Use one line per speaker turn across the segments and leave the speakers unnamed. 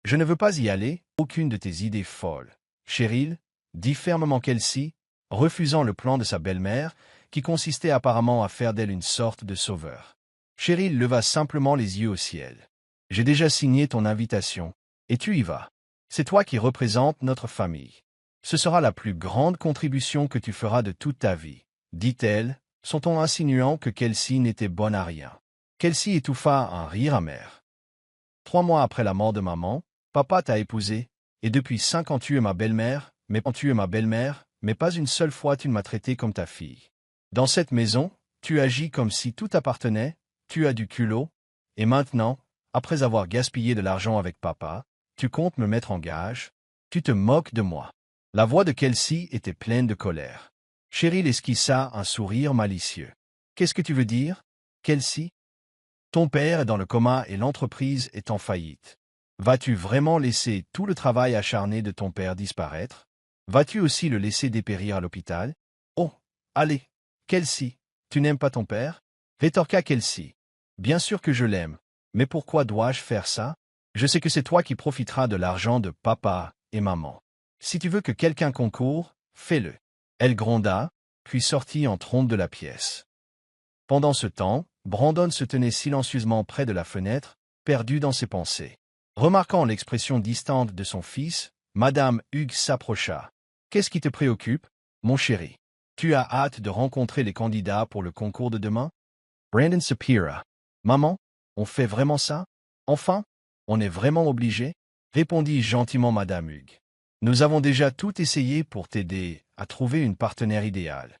Je ne veux pas y aller, aucune de tes idées folles. Cheryl, dit fermement Kelsey, refusant le plan de sa belle-mère, qui consistait apparemment à faire d'elle une sorte de sauveur. Cheryl leva simplement les yeux au ciel. J'ai déjà signé ton invitation, et tu y vas. C'est toi qui représentes notre famille. Ce sera la plus grande contribution que tu feras de toute ta vie, dit-elle, son ton insinuant que Kelsey n'était bonne à rien. Kelsey étouffa un rire amer. 3 mois après la mort de maman, papa t'a épousée, et depuis 5 ans tu es ma belle-mère, mais pas une seule fois tu ne m'as traité comme ta fille. Dans cette maison, tu agis comme si tout t'appartenait, tu as du culot, et maintenant, après avoir gaspillé de l'argent avec papa, tu comptes me mettre en gage, tu te moques de moi. La voix de Kelsey était pleine de colère. Cheryl esquissa un sourire malicieux. Qu'est-ce que tu veux dire, Kelsey? Ton père est dans le coma et l'entreprise est en faillite. Vas-tu vraiment laisser tout le travail acharné de ton père disparaître? Vas-tu aussi le laisser dépérir à l'hôpital? Oh, allez, Kelsey, tu n'aimes pas ton père? Rétorqua Kelsey. Bien sûr que je l'aime, mais pourquoi dois-je faire ça? Je sais que c'est toi qui profiteras de l'argent de papa et maman. Si tu veux que quelqu'un concourt, fais-le. Elle gronda, puis sortit en trompe de la pièce. Pendant ce temps, Brandon se tenait silencieusement près de la fenêtre, perdu dans ses pensées. Remarquant l'expression distante de son fils, Madame Hughes s'approcha. « Qu'est-ce qui te préoccupe, mon chéri? Tu as hâte de rencontrer les candidats pour le concours de demain? » Brandon soupira. « Maman, on fait vraiment ça? Enfin, on est vraiment obligé? » répondit gentiment Madame Hughes. « Nous avons déjà tout essayé pour t'aider à trouver une partenaire idéale.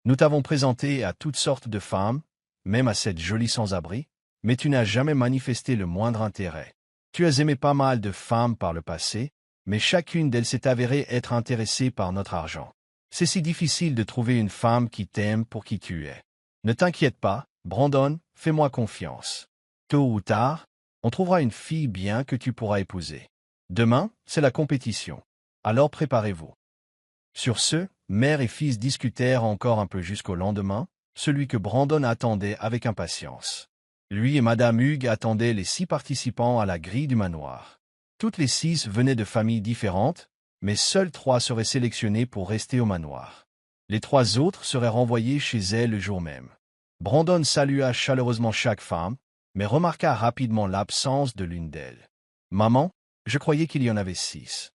Nous t'avons présenté à toutes sortes de femmes, même à cette jolie sans-abri, mais tu n'as jamais manifesté le moindre intérêt. Tu as aimé pas mal de femmes par le passé, mais chacune d'elles s'est avérée être intéressée par notre argent. C'est si difficile de trouver une femme qui t'aime pour qui tu es. Ne t'inquiète pas, Brandon, fais-moi confiance. Tôt ou tard, on trouvera une fille bien que tu pourras épouser. Demain, c'est la compétition. Alors préparez-vous. » Sur ce, mère et fils discutèrent encore un peu jusqu'au lendemain, celui que Brandon attendait avec impatience. Lui et Madame Hughes attendaient les 6 participants à la grille du manoir. Toutes les 6 venaient de familles différentes, mais seuls 3 seraient sélectionnés pour rester au manoir. Les 3 autres seraient renvoyés chez elles le jour même. Brandon salua chaleureusement chaque femme, mais remarqua rapidement l'absence de l'une d'elles. « Maman, je croyais qu'il y en avait 6.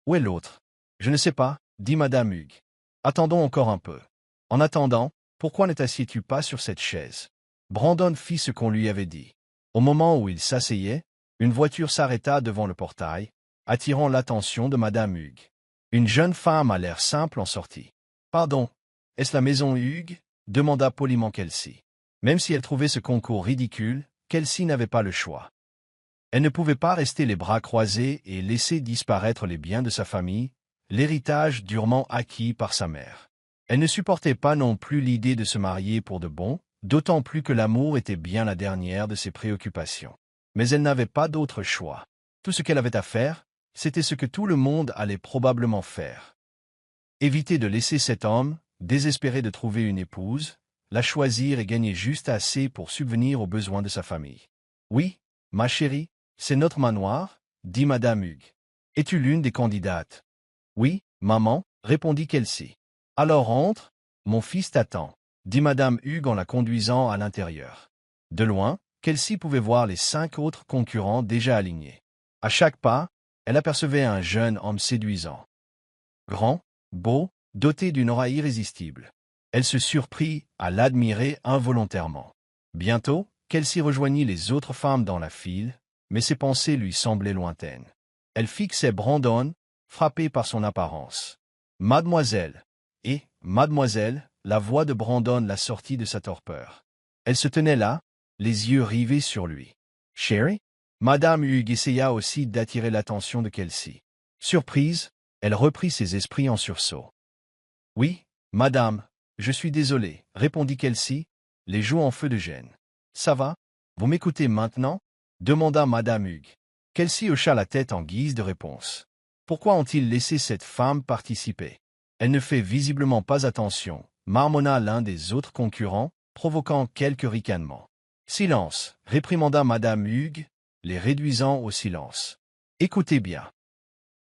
Où est l'autre? »« Je ne sais pas, » dit Madame Hughes. « Attendons encore un peu. En attendant, pourquoi ne t'assieds-tu pas sur cette chaise? » Brandon fit ce qu'on lui avait dit. Au moment où il s'asseyait, une voiture s'arrêta devant le portail, attirant l'attention de Madame Hughes. Une jeune femme à l'air simple en sortit. « Pardon, est-ce la maison Hughes ?» demanda poliment Kelsey. Même si elle trouvait ce concours ridicule, Kelsey n'avait pas le choix. Elle ne pouvait pas rester les bras croisés et laisser disparaître les biens de sa famille, l'héritage durement acquis par sa mère. Elle ne supportait pas non plus l'idée de se marier pour de bon, d'autant plus que l'amour était bien la dernière de ses préoccupations. Mais elle n'avait pas d'autre choix. Tout ce qu'elle avait à faire, c'était ce que tout le monde allait probablement faire. Éviter de laisser cet homme, désespéré de trouver une épouse, la choisir et gagner juste assez pour subvenir aux besoins de sa famille. « Oui, ma chérie, c'est notre manoir, » dit Madame Hughes. « Es-tu l'une des candidates? »« Oui, maman, » répondit Kelsey. « Alors entre, mon fils t'attend, » dit Madame Hughes en la conduisant à l'intérieur. De loin, Kelsey pouvait voir les 5 autres concurrents déjà alignés. À chaque pas, elle apercevait un jeune homme séduisant. Grand, beau, doté d'une aura irrésistible. Elle se surprit à l'admirer involontairement. Bientôt, Kelsey rejoignit les autres femmes dans la file, mais ses pensées lui semblaient lointaines. Elle fixait Brandon, frappée par son apparence. « Mademoiselle !» Et « Mademoiselle !» la voix de Brandon la sortit de sa torpeur. Elle se tenait là, les yeux rivés sur lui. « Chérie ?» Madame Hughes essaya aussi d'attirer l'attention de Kelsey. Surprise, elle reprit ses esprits en sursaut. « Oui, madame, je suis désolée, » répondit Kelsey, les joues en feu de gêne. « Ça va? Vous m'écoutez maintenant ?» demanda Madame Hughes. Kelsey hocha la tête en guise de réponse. Pourquoi ont-ils laissé cette femme participer? Elle ne fait visiblement pas attention, marmonna l'un des autres concurrents, provoquant quelques ricanements. « Silence !» réprimanda Madame Hughes, les réduisant au silence. Écoutez bien.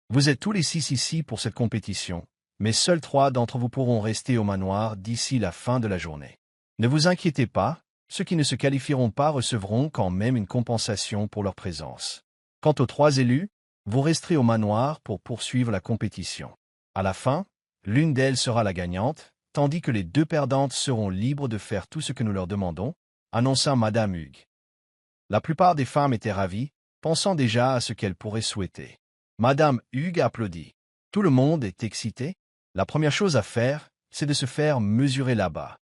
Vous êtes tous les 6 ici pour cette compétition, mais seuls 3 d'entre vous pourront rester au manoir d'ici la fin de la journée. Ne vous inquiétez pas, ceux qui ne se qualifieront pas recevront quand même une compensation pour leur présence. Quant aux 3 élus, vous resterez au manoir pour poursuivre la compétition. À la fin, l'une d'elles sera la gagnante, tandis que les 2 perdantes seront libres de faire tout ce que nous leur demandons, annonça Madame Hugues. La plupart des femmes étaient ravies, pensant déjà à ce qu'elles pourraient souhaiter. Madame Hugues applaudit. Tout le monde est excité. La première chose à faire, c'est de se faire mesurer là-bas.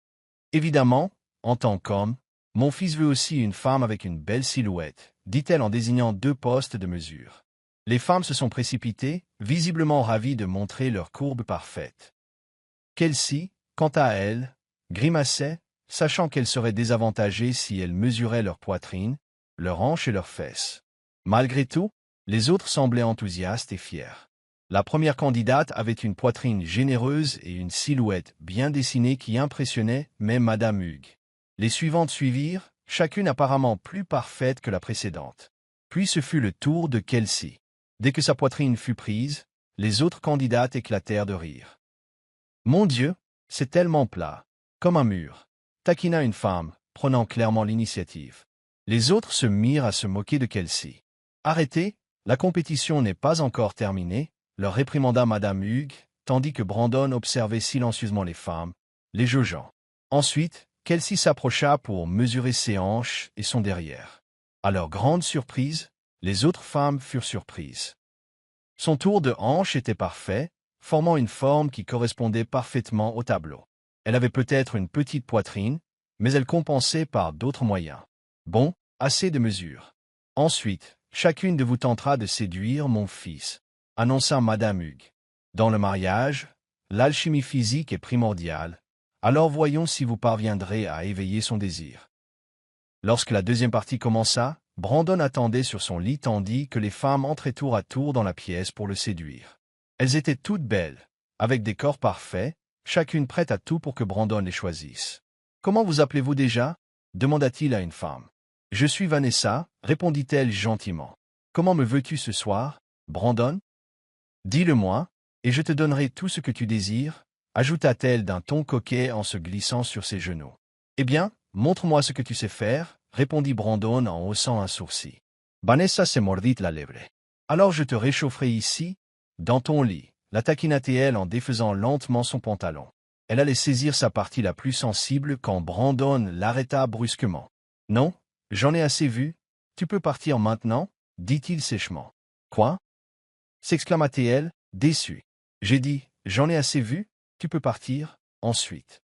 Évidemment, en tant qu'homme, mon fils veut aussi une femme avec une belle silhouette, dit-elle en désignant 2 postes de mesure. Les femmes se sont précipitées, visiblement ravies de montrer leur courbe parfaite. Kelsey, quant à elle, grimaçait, sachant qu'elle serait désavantagée si elle mesurait leur poitrine, leurs hanches et leurs fesses. Malgré tout, les autres semblaient enthousiastes et fiers. La première candidate avait une poitrine généreuse et une silhouette bien dessinée qui impressionnait même Madame Hugues. Les suivantes suivirent, chacune apparemment plus parfaite que la précédente. Puis ce fut le tour de Kelsey. Dès que sa poitrine fut prise, les autres candidates éclatèrent de rire. « Mon Dieu, c'est tellement plat, comme un mur », taquina une femme, prenant clairement l'initiative. Les autres se mirent à se moquer de Kelsey. « Arrêtez, la compétition n'est pas encore terminée », leur réprimanda Madame Hugues, tandis que Brandon observait silencieusement les femmes, les jaugeant. Ensuite, Kelsey s'approcha pour mesurer ses hanches et son derrière. À leur grande surprise, les autres femmes furent surprises. Son tour de hanche était parfait, formant une forme qui correspondait parfaitement au tableau. Elle avait peut-être une petite poitrine, mais elle compensait par d'autres moyens. Bon, assez de mesures. Ensuite, chacune de vous tentera de séduire mon fils, annonça Madame Hugues. Dans le mariage, l'alchimie physique est primordiale, alors voyons si vous parviendrez à éveiller son désir. Lorsque la deuxième partie commença, Brandon attendait sur son lit tandis que les femmes entraient tour à tour dans la pièce pour le séduire. Elles étaient toutes belles, avec des corps parfaits, chacune prête à tout pour que Brandon les choisisse. « Comment vous appelez-vous déjà » demanda-t-il à une femme. « Je suis Vanessa » répondit-elle gentiment. « Comment me veux-tu ce soir, Brandon ?»« Dis-le-moi, et je te donnerai tout ce que tu désires » ajouta-t-elle d'un ton coquet en se glissant sur ses genoux. « Eh bien, montre-moi ce que tu sais faire » répondit Brandon en haussant un sourcil. Vanessa se mordit la lèvre. « Alors je te réchaufferai ici, dans ton lit » la taquina-t-elle en défaisant lentement son pantalon. Elle allait saisir sa partie la plus sensible quand Brandon l'arrêta brusquement. « Non, j'en ai assez vu, tu peux partir maintenant » dit-il sèchement. « Quoi » s'exclama-t-elle, déçue. « J'ai dit, j'en ai assez vu, tu peux partir, ensuite. »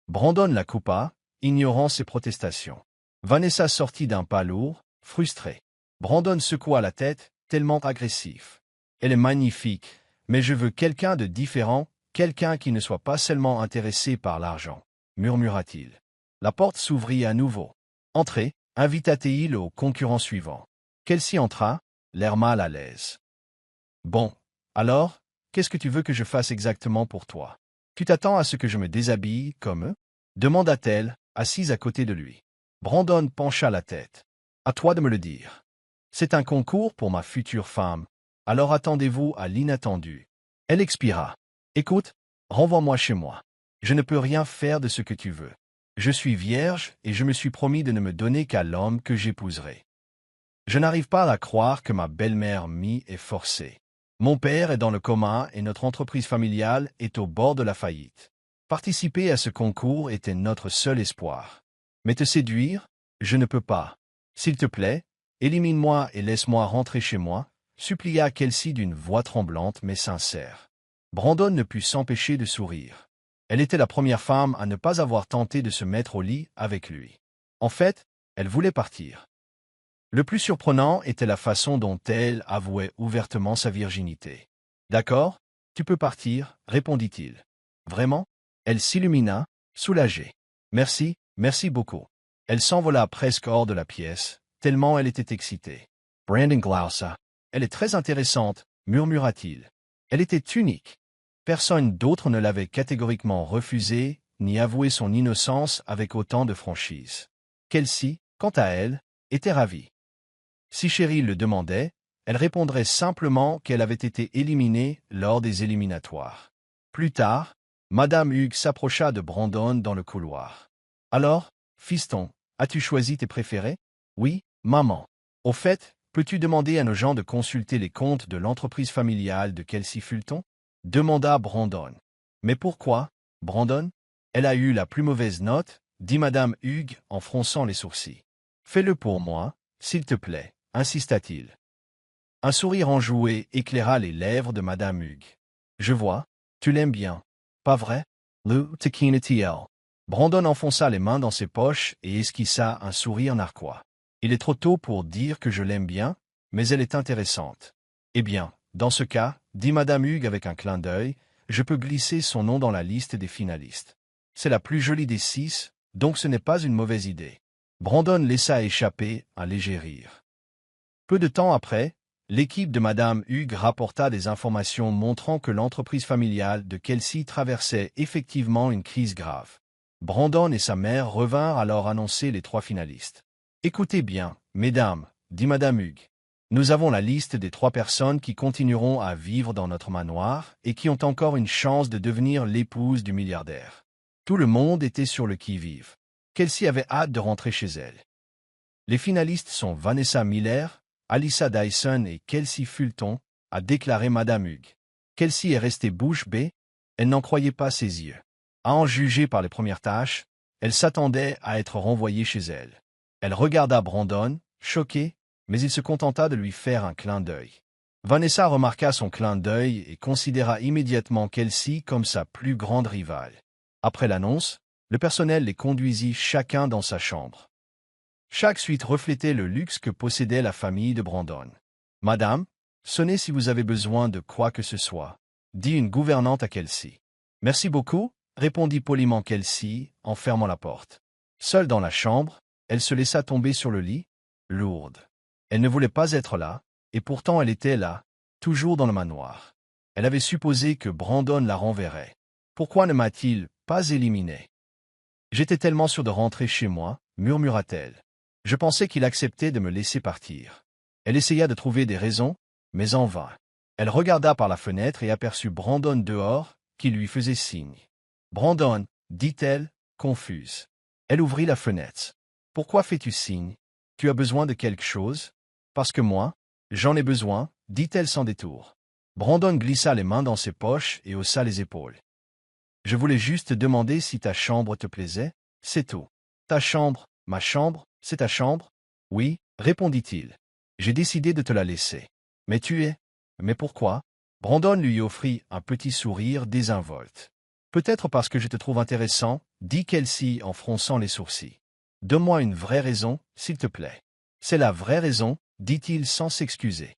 Brandon la coupa, ignorant ses protestations. Vanessa sortit d'un pas lourd, frustrée. Brandon secoua la tête, tellement agressif. « Elle est magnifique, mais je veux quelqu'un de différent, quelqu'un qui ne soit pas seulement intéressé par l'argent, » murmura-t-il. La porte s'ouvrit à nouveau. « Entrez » invita-t-il au concurrent suivant. Kelsey entra, l'air mal à l'aise. « Bon, alors, qu'est-ce que tu veux que je fasse exactement pour toi? Tu t'attends à ce que je me déshabille comme eux » demanda-t-elle, assise à côté de lui. Brandon pencha la tête. « À toi de me le dire. C'est un concours pour ma future femme, alors attendez-vous à l'inattendu. » Elle expira. « Écoute, renvoie-moi chez moi. Je ne peux rien faire de ce que tu veux. Je suis vierge et je me suis promis de ne me donner qu'à l'homme que j'épouserai. Je n'arrive pas à croire que ma belle-mère m'y ait forcé. Mon père est dans le coma et notre entreprise familiale est au bord de la faillite. Participer à ce concours était notre seul espoir. Mais te séduire, je ne peux pas. S'il te plaît, élimine-moi et laisse-moi rentrer chez moi, » supplia Kelsey d'une voix tremblante mais sincère. Brandon ne put s'empêcher de sourire. Elle était la première femme à ne pas avoir tenté de se mettre au lit avec lui. En fait, elle voulait partir. Le plus surprenant était la façon dont elle avouait ouvertement sa virginité. « D'accord, tu peux partir, » répondit-il. « Vraiment ?» Elle s'illumina, soulagée. « Merci, merci beaucoup. » Elle s'envola presque hors de la pièce, tellement elle était excitée. Brandon glausa. « Elle est très intéressante, » murmura-t-il. Elle était unique. Personne d'autre ne l'avait catégoriquement refusée, ni avoué son innocence avec autant de franchise. Kelsey, quant à elle, était ravie. Si Cheryl le demandait, elle répondrait simplement qu'elle avait été éliminée lors des éliminatoires. Plus tard, Madame Hughes s'approcha de Brandon dans le couloir. « Alors, fiston, as-tu choisi tes préférés? »« Oui, maman. Au fait, peux-tu demander à nos gens de consulter les comptes de l'entreprise familiale de Kelsey Fulton ?» demanda Brandon. « Mais pourquoi, Brandon? Elle a eu la plus mauvaise note, dit Madame Hughes en fronçant les sourcils. « Fais-le pour moi, s'il te plaît, insista-t-il. Un sourire enjoué éclaira les lèvres de Madame Hughes. « Je vois, tu l'aimes bien, pas vrai? Le Tequina. » Brandon enfonça les mains dans ses poches et esquissa un sourire narquois. « Il est trop tôt pour dire que je l'aime bien, mais elle est intéressante. »« Eh bien, dans ce cas, dit Madame Hughes avec un clin d'œil, je peux glisser son nom dans la liste des finalistes. C'est la plus jolie des 6, donc ce n'est pas une mauvaise idée. » Brandon laissa échapper un léger rire. Peu de temps après, l'équipe de Madame Hughes rapporta des informations montrant que l'entreprise familiale de Kelsey traversait effectivement une crise grave. Brandon et sa mère revinrent alors annoncer les 3 finalistes. « Écoutez bien, mesdames, dit Madame Hughes. Nous avons la liste des 3 personnes qui continueront à vivre dans notre manoir et qui ont encore une chance de devenir l'épouse du milliardaire. » Tout le monde était sur le qui-vive. Kelsey avait hâte de rentrer chez elle. Les finalistes sont Vanessa Miller, Alyssa Dyson et Kelsey Fulton, a déclaré Madame Hughes. Kelsey est restée bouche bée, elle n'en croyait pas ses yeux. À en juger par les premières tâches, elle s'attendait à être renvoyée chez elle. Elle regarda Brandon, choqué, mais il se contenta de lui faire un clin d'œil. Vanessa remarqua son clin d'œil et considéra immédiatement Kelsey comme sa plus grande rivale. Après l'annonce, le personnel les conduisit chacun dans sa chambre. Chaque suite reflétait le luxe que possédait la famille de Brandon. « Madame, sonnez si vous avez besoin de quoi que ce soit, » dit une gouvernante à Kelsey. « Merci beaucoup, » répondit poliment Kelsey en fermant la porte. Seule dans la chambre, elle se laissa tomber sur le lit, lourde. Elle ne voulait pas être là, et pourtant elle était là, toujours dans le manoir. Elle avait supposé que Brandon la renverrait. Pourquoi ne m'a-t-il pas éliminée? J'étais tellement sûre de rentrer chez moi, murmura-t-elle. Je pensais qu'il acceptait de me laisser partir. Elle essaya de trouver des raisons, mais en vain. Elle regarda par la fenêtre et aperçut Brandon dehors, qui lui faisait signe. « Brandon, dit-elle, confuse. Elle ouvrit la fenêtre. « Pourquoi fais-tu signe? Tu as besoin de quelque chose? »« Parce que moi, j'en ai besoin, dit-elle sans détour. Brandon glissa les mains dans ses poches et haussa les épaules. « Je voulais juste te demander si ta chambre te plaisait, c'est tout. »« Ta chambre, ma chambre, c'est ta chambre? »« Oui, répondit-il. J'ai décidé de te la laisser. »« Mais tu es... »« Mais pourquoi ?» Brandon lui offrit un petit sourire désinvolte. « Peut-être parce que je te trouve intéressant, dit Kelsey en fronçant les sourcils. Donne-moi une vraie raison, s'il te plaît. »« C'est la vraie raison, dit-il sans s'excuser. »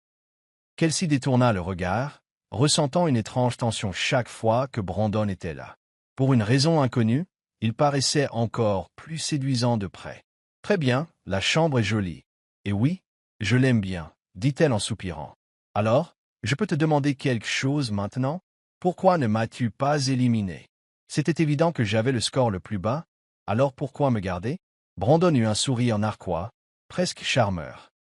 Kelsey détourna le regard, ressentant une étrange tension chaque fois que Brandon était là. Pour une raison inconnue, il paraissait encore plus séduisant de près. « Très bien, la chambre est jolie. Et oui, je l'aime bien, dit-elle en soupirant. Alors, je peux te demander quelque chose maintenant? Pourquoi ne m'as-tu pas éliminé? C'était évident que j'avais le score le plus bas, alors pourquoi me garder? » Brandon eut un sourire narquois, presque charmeur.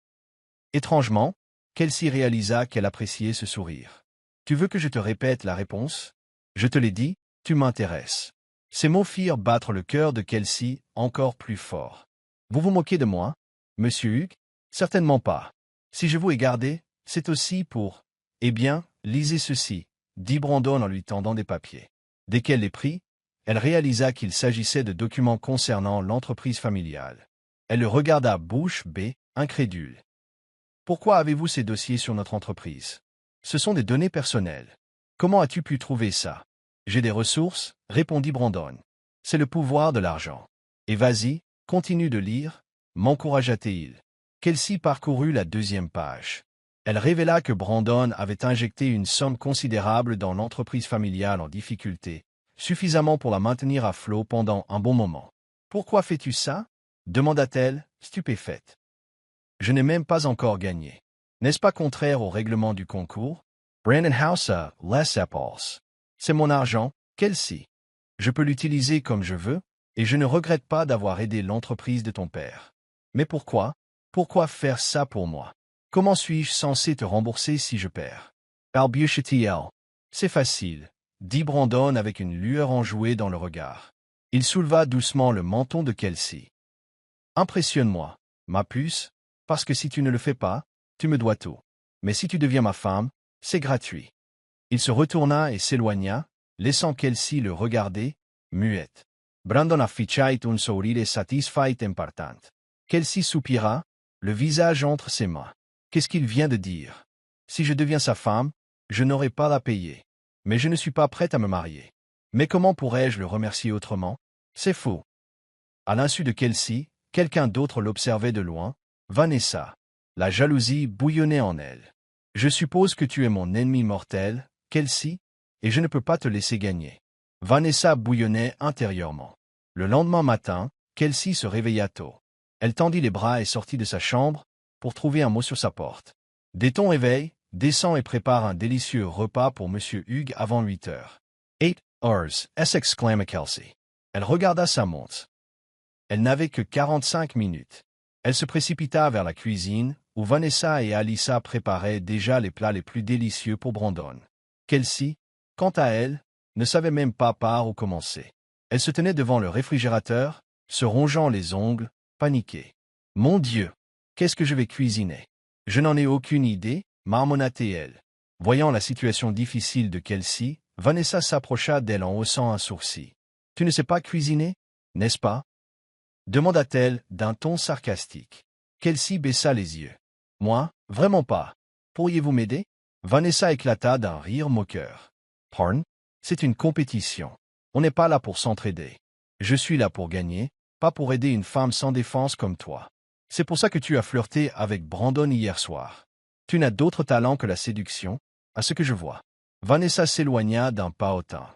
Étrangement, Kelsey réalisa qu'elle appréciait ce sourire. « Tu veux que je te répète la réponse? Je te l'ai dit, tu m'intéresses. » Ces mots firent battre le cœur de Kelsey encore plus fort. « Vous vous moquez de moi, monsieur Hughes? Certainement pas. Si je vous ai gardé, c'est aussi pour... Eh bien, lisez ceci, dit Brandon en lui tendant des papiers. Dès qu'elle les prit, elle réalisa qu'il s'agissait de documents concernant l'entreprise familiale. Elle le regarda bouche bée, incrédule. « Pourquoi avez-vous ces dossiers sur notre entreprise? Ce sont des données personnelles. Comment as-tu pu trouver ça? »« J'ai des ressources, répondit Brandon. C'est le pouvoir de l'argent. Et vas-y, continue de lire, m'encouragea-t-il. Kelsey parcourut la 2e page. Elle révéla que Brandon avait injecté une somme considérable dans l'entreprise familiale en difficulté, suffisamment pour la maintenir à flot pendant un bon moment. « Pourquoi fais-tu ça? » demanda-t-elle, stupéfaite. « Je n'ai même pas encore gagné. N'est-ce pas contraire au règlement du concours? Brandon Hausa, les épaules. C'est mon argent, Kelsey. Je peux l'utiliser comme je veux, et je ne regrette pas d'avoir aidé l'entreprise de ton père. Mais pourquoi? Pourquoi faire ça pour moi? Comment suis-je censé te rembourser si je perds? Balbutia-t-elle. C'est facile, dit Brandon avec une lueur enjouée dans le regard. Il souleva doucement le menton de Kelsey. Impressionne-moi, ma puce, parce que si tu ne le fais pas, tu me dois tout. Mais si tu deviens ma femme, c'est gratuit. Il se retourna et s'éloigna, laissant Kelsey le regarder, muette. Brandon affichait un sourire satisfait importante. Kelsey soupira, le visage entre ses mains. Qu'est-ce qu'il vient de dire? Si je deviens sa femme, je n'aurai pas à payer. Mais je ne suis pas prête à me marier. Mais comment pourrais-je le remercier autrement? C'est faux. À l'insu de Kelsey, quelqu'un d'autre l'observait de loin, Vanessa. La jalousie bouillonnait en elle. Je suppose que tu es mon ennemi mortel, Kelsey, et je ne peux pas te laisser gagner. Vanessa bouillonnait intérieurement. Le lendemain matin, Kelsey se réveilla tôt. Elle tendit les bras et sortit de sa chambre pour trouver un mot sur sa porte. Dès ton réveil, descends et prépare un délicieux repas pour Monsieur Hugues avant 8 heures. 8 heures, s'exclama Kelsey. Elle regarda sa montre. Elle n'avait que 45 minutes. Elle se précipita vers la cuisine, où Vanessa et Alyssa préparaient déjà les plats les plus délicieux pour Brandon. Kelsey, quant à elle, ne savait même pas par où commencer. Elle se tenait devant le réfrigérateur, se rongeant les ongles, paniquée. « Mon Dieu! Qu'est-ce que je vais cuisiner? Je n'en ai aucune idée, marmonna-t-elle. Voyant la situation difficile de Kelsey, Vanessa s'approcha d'elle en haussant un sourcil. « Tu ne sais pas cuisiner, n'est-ce pas? » demanda-t-elle d'un ton sarcastique. Kelsey baissa les yeux. « Moi, vraiment pas. Pourriez-vous m'aider? » Vanessa éclata d'un rire moqueur. « Pardon? C'est une compétition. On n'est pas là pour s'entraider. Je suis là pour gagner, pas pour aider une femme sans défense comme toi. C'est pour ça que tu as flirté avec Brandon hier soir. Tu n'as d'autre talent que la séduction, à ce que je vois. » Vanessa s'éloigna d'un pas hautain.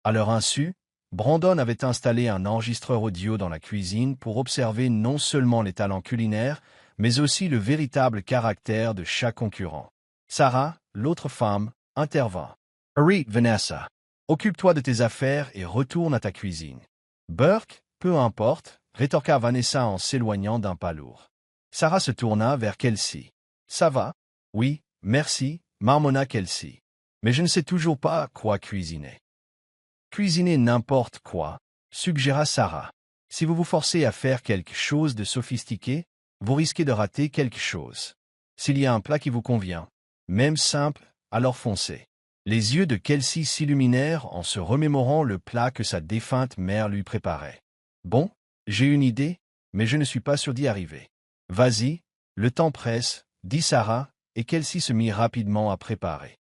À leur insu, Brandon avait installé un enregistreur audio dans la cuisine pour observer non seulement les talents culinaires, mais aussi le véritable caractère de chaque concurrent. Sarah, l'autre femme, intervint. « Hurry, Vanessa. Occupe-toi de tes affaires et retourne à ta cuisine. » Burke, peu importe, rétorqua Vanessa en s'éloignant d'un pas lourd. Sarah se tourna vers Kelsey. « Ça va? Oui, merci, marmonna Kelsey. Mais je ne sais toujours pas quoi cuisiner. » Cuisiner n'importe quoi, suggéra Sarah. Si vous vous forcez à faire quelque chose de sophistiqué, vous risquez de rater quelque chose. S'il y a un plat qui vous convient, même simple, alors foncez. Les yeux de Kelsey s'illuminèrent en se remémorant le plat que sa défunte mère lui préparait. Bon, j'ai une idée, mais je ne suis pas sûr d'y arriver. Vas-y, le temps presse, dit Sarah, et Kelsey se mit rapidement à préparer.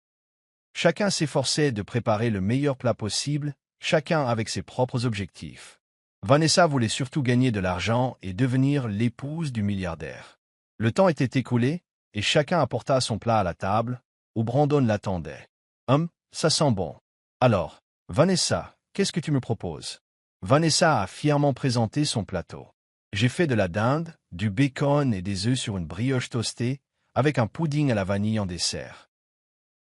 Chacun s'efforçait de préparer le meilleur plat possible, chacun avec ses propres objectifs. Vanessa voulait surtout gagner de l'argent et devenir l'épouse du milliardaire. Le temps était écoulé, et chacun apporta son plat à la table, où Brandon l'attendait. Ça sent bon. Alors, Vanessa, qu'est-ce que tu me proposes? Vanessa a fièrement présenté son plateau. J'ai fait de la dinde, du bacon et des œufs sur une brioche toastée, avec un pudding à la vanille en dessert.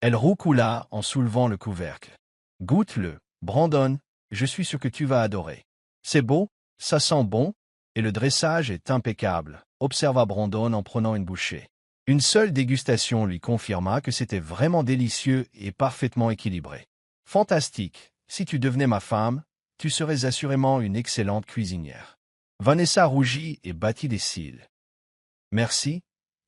Elle roucoula en soulevant le couvercle. Goûte-le, Brandon, je suis sûr que tu vas adorer. C'est beau, ça sent bon, et le dressage est impeccable, observa Brandon en prenant une bouchée. Une seule dégustation lui confirma que c'était vraiment délicieux et parfaitement équilibré. Fantastique, si tu devenais ma femme, tu serais assurément une excellente cuisinière. Vanessa rougit et battit des cils. Merci,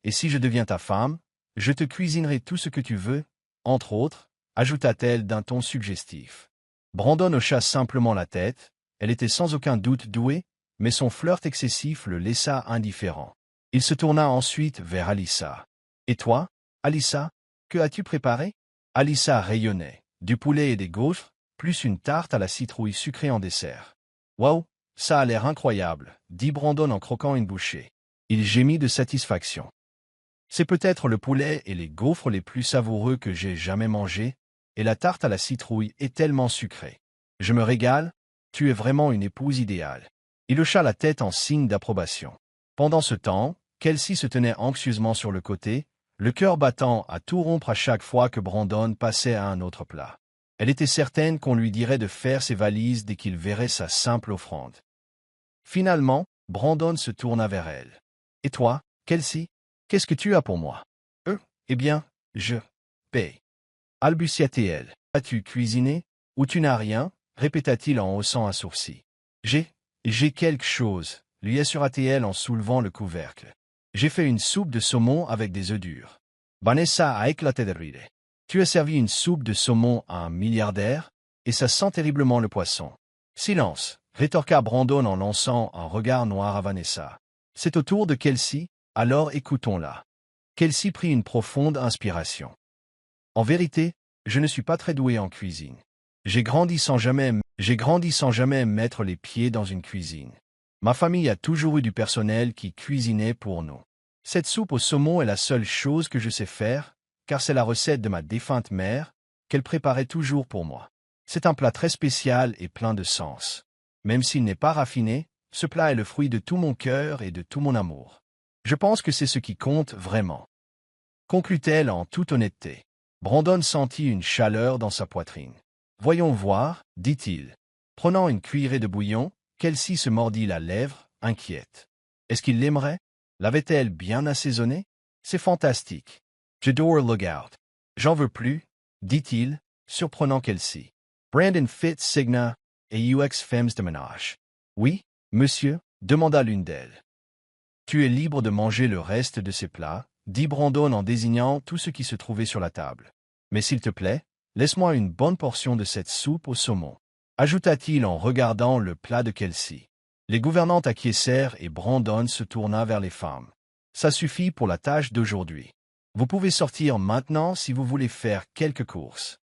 et si je deviens ta femme, je te cuisinerai tout ce que tu veux, entre autres, ajouta-t-elle d'un ton suggestif. Brandon hocha simplement la tête, elle était sans aucun doute douée, mais son flirt excessif le laissa indifférent. Il se tourna ensuite vers Alyssa. « Et toi, Alyssa, que as-tu préparé ?» Alyssa rayonnait. Du poulet et des gaufres, plus une tarte à la citrouille sucrée en dessert. « Waouh, ça a l'air incroyable, » dit Brandon en croquant une bouchée. Il gémit de satisfaction. « C'est peut-être le poulet et les gaufres les plus savoureux que j'ai jamais mangés, et la tarte à la citrouille est tellement sucrée. Je me régale, tu es vraiment une épouse idéale. » Il hocha la tête en signe d'approbation. Pendant ce temps, Kelsey se tenait anxieusement sur le côté, le cœur battant à tout rompre à chaque fois que Brandon passait à un autre plat. Elle était certaine qu'on lui dirait de faire ses valises dès qu'il verrait sa simple offrande. Finalement, Brandon se tourna vers elle. « Et toi, Kelsey, Qu'est-ce que tu as pour moi? Eh bien, je paie. Balbutia-t-elle. As-tu cuisiné, ou tu n'as rien? Répéta-t-il en haussant un sourcil. J'ai quelque chose, lui assura-t-elle en soulevant le couvercle. J'ai fait une soupe de saumon avec des œufs durs. Vanessa a éclaté de rire. Tu as servi une soupe de saumon à un milliardaire, et ça sent terriblement le poisson. Silence, rétorqua Brandon en lançant un regard noir à Vanessa. C'est au tour de Kelsey, alors écoutons-la. Kelsey prit une profonde inspiration. En vérité, je ne suis pas très doué en cuisine. J'ai grandi sans jamais mettre les pieds dans une cuisine. Ma famille a toujours eu du personnel qui cuisinait pour nous. Cette soupe au saumon est la seule chose que je sais faire, car c'est la recette de ma défunte mère, qu'elle préparait toujours pour moi. C'est un plat très spécial et plein de sens. Même s'il n'est pas raffiné, ce plat est le fruit de tout mon cœur et de tout mon amour. Je pense que c'est ce qui compte vraiment. Conclut-elle en toute honnêteté. Brandon sentit une chaleur dans sa poitrine. Voyons voir, dit-il. Prenant une cuillerée de bouillon, Kelsey se mordit la lèvre, inquiète. Est-ce qu'il l'aimerait? L'avait-elle bien assaisonné? C'est fantastique. J'adore look out. J'en veux plus, dit-il, surprenant Kelsey. Brandon Fitzsigna et UX Femmes de ménage. Oui, monsieur, demanda l'une d'elles. Tu es libre de manger le reste de ces plats, dit Brandon en désignant tout ce qui se trouvait sur la table. Mais s'il te plaît, laisse-moi une bonne portion de cette soupe au saumon, ajouta-t-il en regardant le plat de Kelsey. Les gouvernantes acquiescèrent et Brandon se tourna vers les femmes. Ça suffit pour la tâche d'aujourd'hui. Vous pouvez sortir maintenant si vous voulez faire quelques courses.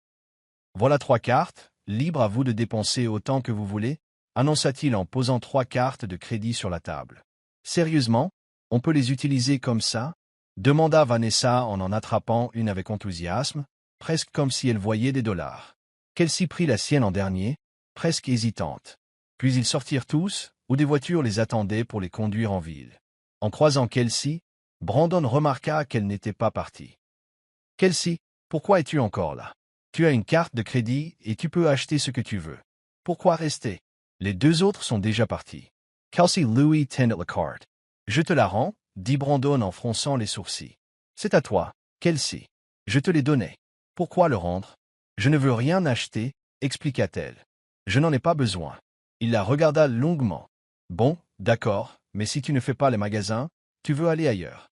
Voilà 3 cartes, libre à vous de dépenser autant que vous voulez, annonça-t-il en posant 3 cartes de crédit sur la table. Sérieusement, on peut les utiliser comme ça? Demanda Vanessa en attrapant une avec enthousiasme, presque comme si elle voyait des dollars. Kelsey prit la sienne en dernier, presque hésitante. Puis ils sortirent tous, où des voitures les attendaient pour les conduire en ville. En croisant Kelsey, Brandon remarqua qu'elle n'était pas partie. « Kelsey, pourquoi es-tu encore là? Tu as une carte de crédit et tu peux acheter ce que tu veux. Pourquoi rester? Les 2 autres sont déjà partis. » Kelsey Louis tendit la carte. « Je te la rends, » dit Brandon en fronçant les sourcils. « C'est à toi, Kelsey. Je te l'ai donné. Pourquoi le rendre? Je ne veux rien acheter, expliqua-t-elle. Je n'en ai pas besoin. Il la regarda longuement. Bon, d'accord, mais si tu ne fais pas les magasins, tu veux aller ailleurs.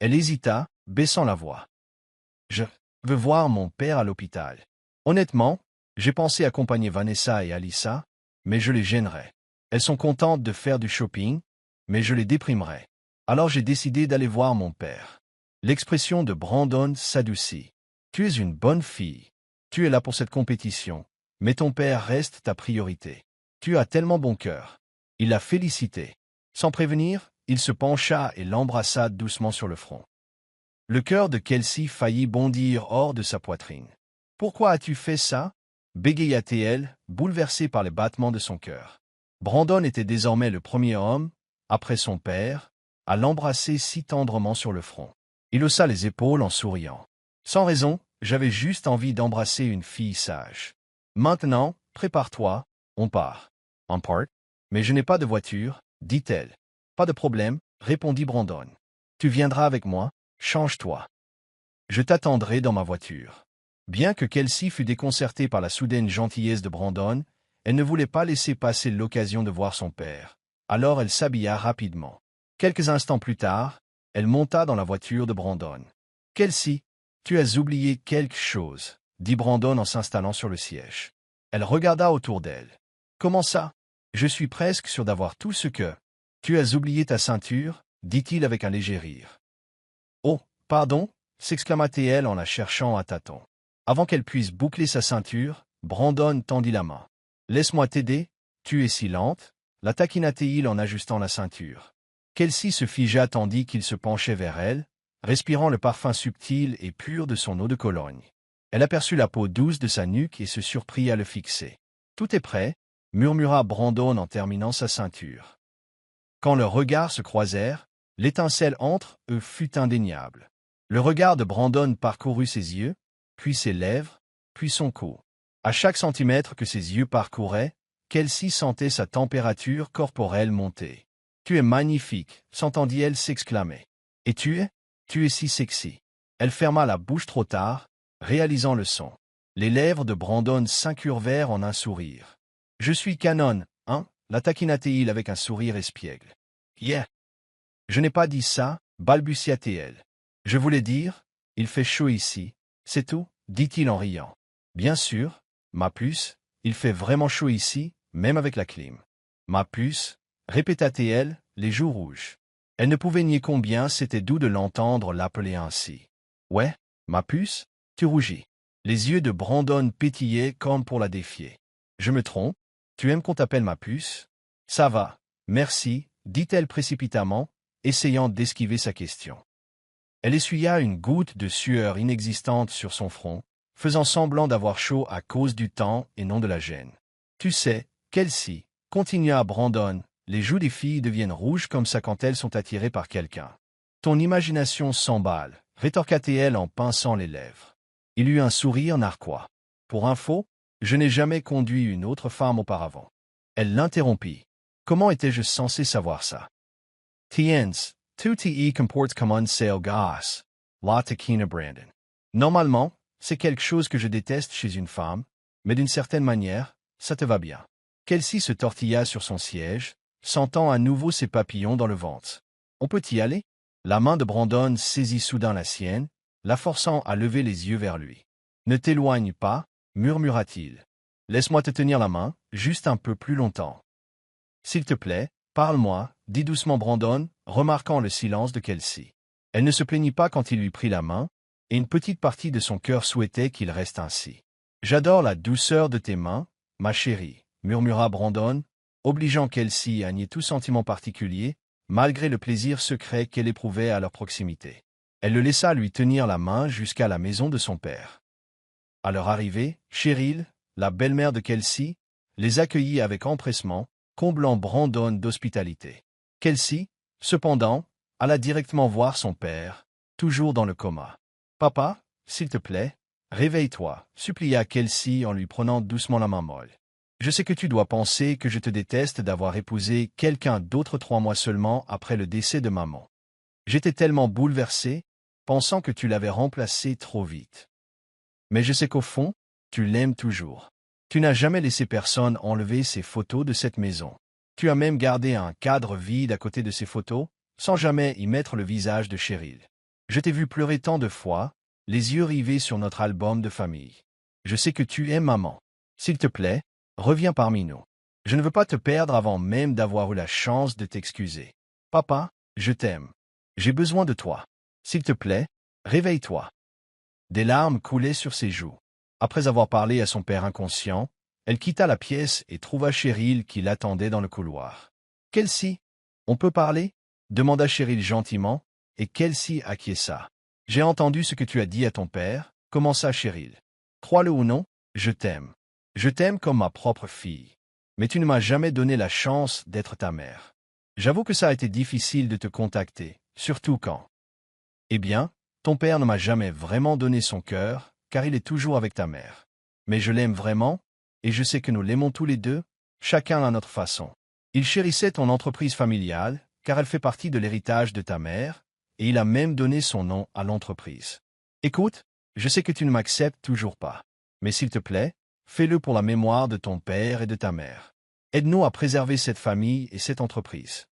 Elle hésita, baissant la voix. Je veux voir mon père à l'hôpital. Honnêtement, j'ai pensé accompagner Vanessa et Alyssa, mais je les gênerais. Elles sont contentes de faire du shopping, mais je les déprimerais. Alors j'ai décidé d'aller voir mon père. L'expression de Brandon s'adoucit. Tu es une bonne fille. Tu es là pour cette compétition, mais ton père reste ta priorité. Tu as tellement bon cœur. Il la félicitait. Sans prévenir, il se pencha et l'embrassa doucement sur le front. Le cœur de Kelsey faillit bondir hors de sa poitrine. « Pourquoi as-tu fait ça » bégaya-t-elle, bouleversée par les battements de son cœur. Brandon était désormais le premier homme, après son père, à l'embrasser si tendrement sur le front. Il haussa les épaules en souriant. « Sans raison, j'avais juste envie d'embrasser une fille sage. Maintenant, prépare-toi, on part. »« On part? Mais je n'ai pas de voiture, dit-elle. »« Pas de problème, répondit Brandon. Tu viendras avec moi, change-toi. Je t'attendrai dans ma voiture. » Bien que Kelsey fût déconcertée par la soudaine gentillesse de Brandon, elle ne voulait pas laisser passer l'occasion de voir son père. Alors elle s'habilla rapidement. Quelques instants plus tard, elle monta dans la voiture de Brandon. « Kelsey, tu as oublié quelque chose, » dit Brandon en s'installant sur le siège. Elle regarda autour d'elle. « Comment ça? Je suis presque sûr d'avoir tout ce que... »« Tu as oublié ta ceinture » dit-il avec un léger rire. « Oh, pardon » s'exclama-t-elle en la cherchant à tâtons. Avant qu'elle puisse boucler sa ceinture, Brandon tendit la main. « Laisse-moi t'aider, tu es si lente » la taquina-t-il en ajustant la ceinture. Kelsey se figea tandis qu'il se penchait vers elle, respirant le parfum subtil et pur de son eau de Cologne. Elle aperçut la peau douce de sa nuque et se surprit à le fixer. « Tout est prêt » murmura Brandon en terminant sa ceinture. Quand leurs regards se croisèrent, l'étincelle entre eux fut indéniable. Le regard de Brandon parcourut ses yeux, puis ses lèvres, puis son cou. À chaque centimètre que ses yeux parcouraient, Kelsey sentait sa température corporelle monter. « Tu es magnifique » s'entendit-elle s'exclamer. « Et tu es » Tu es si sexy. Elle ferma la bouche trop tard, réalisant le son. Les lèvres de Brandon s'incurvèrent en un sourire. Je suis canon, hein, la taquina-t-il avec un sourire espiègle. Yeah. Je n'ai pas dit ça, balbutia-t-elle. Je voulais dire, il fait chaud ici, c'est tout, dit-il en riant. Bien sûr, ma puce, il fait vraiment chaud ici, même avec la clim. Ma puce, répéta-t-elle, les joues rouges. Elle ne pouvait nier combien c'était doux de l'entendre l'appeler ainsi. Ouais, ma puce, tu rougis. Les yeux de Brandon pétillaient comme pour la défier. Je me trompe? Tu aimes qu'on t'appelle ma puce? Ça va, merci, dit-elle précipitamment, essayant d'esquiver sa question. Elle essuya une goutte de sueur inexistante sur son front, faisant semblant d'avoir chaud à cause du temps et non de la gêne. Tu sais, Kelsey, continua Brandon, les joues des filles deviennent rouges comme ça quand elles sont attirées par quelqu'un. Ton imagination s'emballe, rétorqua-t-elle en pinçant les lèvres. Il eut un sourire narquois. Pour info, je n'ai jamais conduit une autre femme auparavant. Elle l'interrompit. Comment étais-je censé savoir ça? Tiens, tu te comportes comme un sale gosse, la taquina Brandon. Normalement, c'est quelque chose que je déteste chez une femme, mais d'une certaine manière, ça te va bien. Kelsey se tortilla sur son siège, sentant à nouveau ses papillons dans le ventre. On peut y aller? La main de Brandon saisit soudain la sienne, la forçant à lever les yeux vers lui. Ne t'éloigne pas, murmura-t-il. Laisse-moi te tenir la main, juste un peu plus longtemps. S'il te plaît, parle-moi, dit doucement Brandon, remarquant le silence de Kelsey. Elle ne se plaignit pas quand il lui prit la main, et une petite partie de son cœur souhaitait qu'il reste ainsi. J'adore la douceur de tes mains, ma chérie, murmura Brandon, obligeant Kelsey à nier tout sentiment particulier, malgré le plaisir secret qu'elle éprouvait à leur proximité. Elle le laissa lui tenir la main jusqu'à la maison de son père. À leur arrivée, Cheryl, la belle-mère de Kelsey, les accueillit avec empressement, comblant Brandon d'hospitalité. Kelsey, cependant, alla directement voir son père, toujours dans le coma. « Papa, s'il te plaît, réveille-toi, supplia Kelsey en lui prenant doucement la main molle. Je sais que tu dois penser que je te déteste d'avoir épousé quelqu'un d'autre 3 mois seulement après le décès de maman. J'étais tellement bouleversé, pensant que tu l'avais remplacé trop vite. Mais je sais qu'au fond, tu l'aimes toujours. Tu n'as jamais laissé personne enlever ces photos de cette maison. Tu as même gardé un cadre vide à côté de ces photos, sans jamais y mettre le visage de Cheryl. Je t'ai vu pleurer tant de fois, les yeux rivés sur notre album de famille. Je sais que tu aimes maman. S'il te plaît, reviens parmi nous. Je ne veux pas te perdre avant même d'avoir eu la chance de t'excuser. Papa, je t'aime. J'ai besoin de toi. S'il te plaît, réveille-toi. Des larmes coulaient sur ses joues. Après avoir parlé à son père inconscient, elle quitta la pièce et trouva Cheryl qui l'attendait dans le couloir. « Kelsey, on peut parler ?» demanda Cheryl gentiment, et Kelsey acquiesça. « J'ai entendu ce que tu as dit à ton père, » commença Cheryl. « Crois-le ou non, je t'aime. Je t'aime comme ma propre fille. Mais tu ne m'as jamais donné la chance d'être ta mère. J'avoue que ça a été difficile de te contacter, surtout quand. Eh bien, ton père ne m'a jamais vraiment donné son cœur, car il est toujours avec ta mère. Mais je l'aime vraiment, et je sais que nous l'aimons tous les deux, chacun à notre façon. Il chérissait ton entreprise familiale, car elle fait partie de l'héritage de ta mère, et il a même donné son nom à l'entreprise. Écoute, je sais que tu ne m'acceptes toujours pas. Mais s'il te plaît, fais-le pour la mémoire de ton père et de ta mère. Aide-nous à préserver cette famille et cette entreprise. »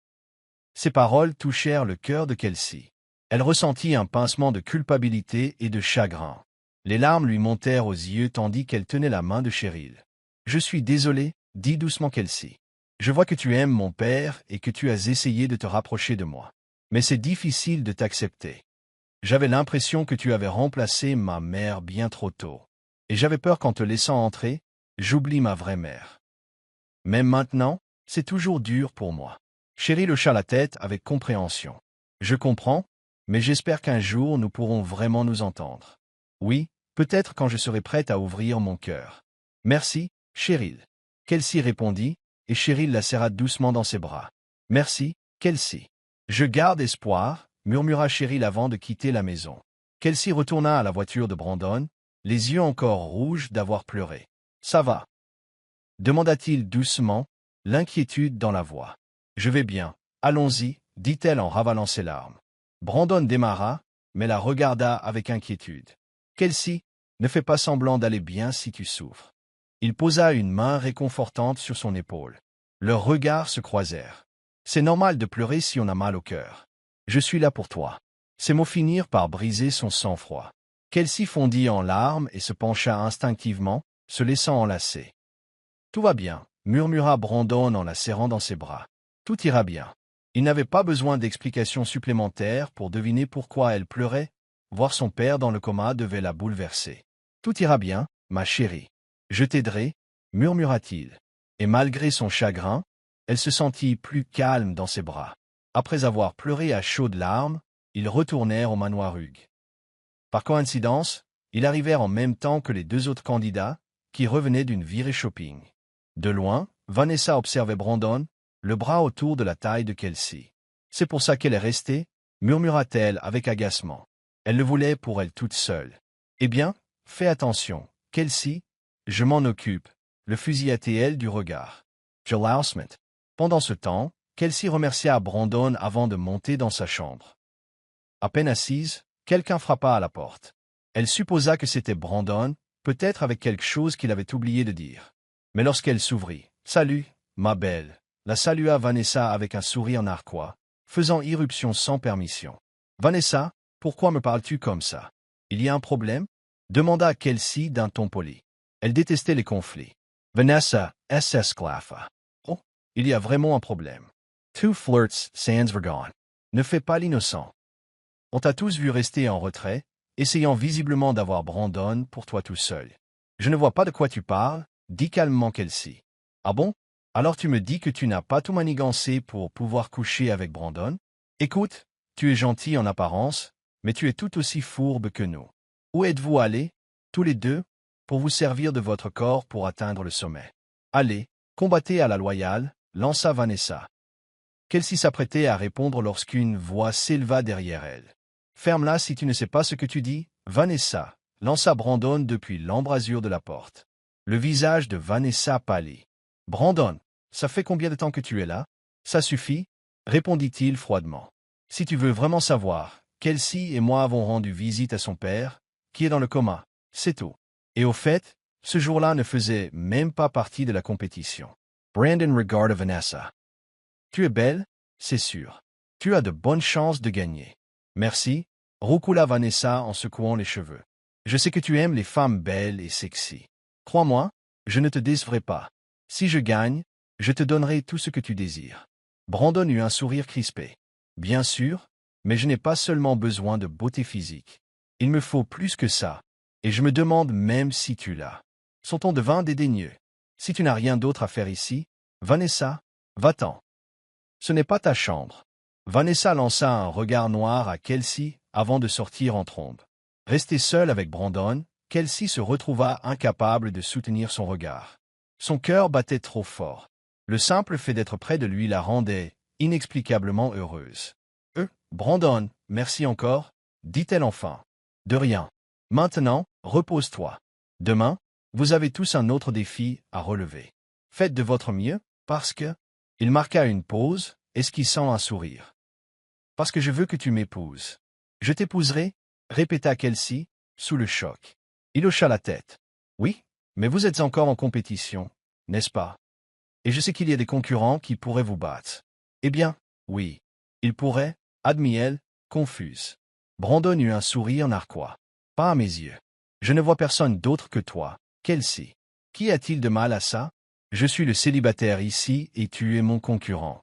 Ces paroles touchèrent le cœur de Kelsey. Elle ressentit un pincement de culpabilité et de chagrin. Les larmes lui montèrent aux yeux tandis qu'elle tenait la main de Cheryl. « Je suis désolé, » dit doucement Kelsey. « Je vois que tu aimes mon père et que tu as essayé de te rapprocher de moi. Mais c'est difficile de t'accepter. J'avais l'impression que tu avais remplacé ma mère bien trop tôt. Et j'avais peur qu'en te laissant entrer, j'oublie ma vraie mère. Même maintenant, c'est toujours dur pour moi. » Cheryl hocha la tête avec compréhension. « Je comprends, mais j'espère qu'un jour nous pourrons vraiment nous entendre. Oui, peut-être quand je serai prête à ouvrir mon cœur. Merci, Cheryl. » Kelsey répondit, et Cheryl la serra doucement dans ses bras. « Merci, Kelsey. »« Je garde espoir, » murmura Cheryl avant de quitter la maison. Kelsey retourna à la voiture de Brandon, les yeux encore rouges d'avoir pleuré. « Ça va ?» demanda-t-il doucement, l'inquiétude dans la voix. « Je vais bien, allons-y, dit-elle en ravalant ses larmes. Brandon démarra, mais la regarda avec inquiétude. « Kelsey, ne fais pas semblant d'aller bien si tu souffres. » Il posa une main réconfortante sur son épaule. Leurs regards se croisèrent. « C'est normal de pleurer si on a mal au cœur. Je suis là pour toi. » Ces mots finirent par briser son sang-froid. Kelsey fondit en larmes et se pencha instinctivement, se laissant enlacer. « Tout va bien, » murmura Brandon en la serrant dans ses bras. « Tout ira bien. » Il n'avait pas besoin d'explications supplémentaires pour deviner pourquoi elle pleurait. Voir son père dans le coma devait la bouleverser. « Tout ira bien, ma chérie. Je t'aiderai, » murmura-t-il. Et malgré son chagrin, elle se sentit plus calme dans ses bras. Après avoir pleuré à chaudes larmes, ils retournèrent au manoir Hughes. Par coïncidence, ils arrivèrent en même temps que les deux autres candidats, qui revenaient d'une virée shopping. De loin, Vanessa observait Brandon, le bras autour de la taille de Kelsey. « C'est pour ça qu'elle est restée » murmura-t-elle avec agacement. Elle le voulait pour elle toute seule. « Eh bien, fais attention, Kelsey, je m'en occupe » le fusilla-t-elle du regard. Jalousement. Pendant ce temps, Kelsey remercia Brandon avant de monter dans sa chambre. À peine assise, quelqu'un frappa à la porte. Elle supposa que c'était Brandon, peut-être avec quelque chose qu'il avait oublié de dire. Mais lorsqu'elle s'ouvrit, « Salut, ma belle », la salua Vanessa avec un sourire narquois, faisant irruption sans permission. « Vanessa, pourquoi me parles-tu comme ça? Il y a un problème ?» demanda Kelsey d'un ton poli. Elle détestait les conflits. Vanessa s'esclaffa. « Oh, il y a vraiment un problème. Two flirts sans vergogne. Ne fais pas l'innocent. On t'a tous vu rester en retrait, essayant visiblement d'avoir Brandon pour toi tout seul. Je ne vois pas de quoi tu parles, » dit calmement Kelsey. « Ah bon? Alors tu me dis que tu n'as pas tout manigancé pour pouvoir coucher avec Brandon? Écoute, tu es gentil en apparence, mais tu es tout aussi fourbe que nous. Où êtes-vous allés, tous les deux, pour vous servir de votre corps pour atteindre le sommet? Allez, combattez à la loyale, » lança Vanessa. Kelsey s'apprêtait à répondre lorsqu'une voix s'éleva derrière elle. « Ferme-la si tu ne sais pas ce que tu dis, Vanessa » lança Brandon depuis l'embrasure de la porte. Le visage de Vanessa pâlit. « Brandon, ça fait combien de temps que tu es là? »« Ça suffit, » répondit-il froidement. « Si tu veux vraiment savoir, Kelsey et moi avons rendu visite à son père, qui est dans le coma, c'est tout. Et au fait, ce jour-là ne faisait même pas partie de la compétition. » Brandon regarda Vanessa. « Tu es belle, c'est sûr. Tu as de bonnes chances de gagner. »« Merci, » roucoula Vanessa en secouant les cheveux. « Je sais que tu aimes les femmes belles et sexy. Crois-moi, je ne te décevrai pas. Si je gagne, je te donnerai tout ce que tu désires. » Brandon eut un sourire crispé. « Bien sûr, mais je n'ai pas seulement besoin de beauté physique. Il me faut plus que ça, et je me demande même si tu l'as. » Son ton devint dédaigneux. « Si tu n'as rien d'autre à faire ici, Vanessa, va-t'en. Ce n'est pas ta chambre. » Vanessa lança un regard noir à Kelsey avant de sortir en trombe. Restée seule avec Brandon, Kelsey se retrouva incapable de soutenir son regard. Son cœur battait trop fort. Le simple fait d'être près de lui la rendait inexplicablement heureuse. « Brandon, merci encore, » dit-elle enfin. « De rien. Maintenant, repose-toi. Demain, vous avez tous un autre défi à relever. Faites de votre mieux, parce que... » Il marqua une pause, esquissant un sourire. « Parce que je veux que tu m'épouses. »« Je t'épouserai, » répéta Kelsey, sous le choc. Il hocha la tête. « Oui, mais vous êtes encore en compétition, n'est-ce pas? Et je sais qu'il y a des concurrents qui pourraient vous battre. »« Eh bien, oui. Ils pourraient, » admit-elle, confuse. Brandon eut un sourire narquois. « Pas à mes yeux. Je ne vois personne d'autre que toi, Kelsey. Qu'y a-t-il de mal à ça? Je suis le célibataire ici et tu es mon concurrent. »